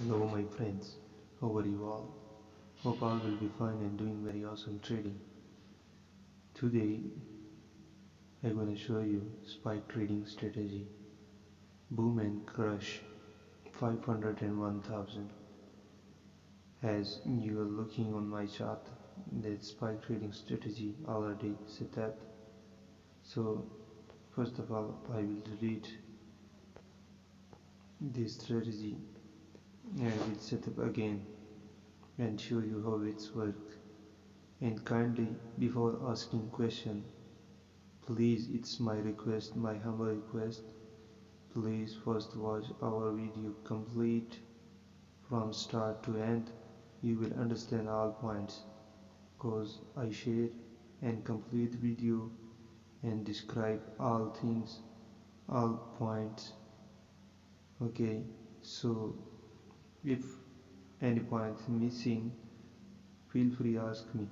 Hello my friends, how are you all? Hope all will be fine and doing very awesome trading. Today I'm gonna show you spike trading strategy. Boom and crush 501,000. As you are looking on my chart, that spike trading strategy already set up. So first of all I will delete this strategy and I will set up again and show you how it's worked. And kindly, before asking question, please, it's my request, my humble request, please first watch our video complete from start to end. You will understand all points cause I share and complete video and describe all things, all points. Okay, so if any point missing, feel free ask me.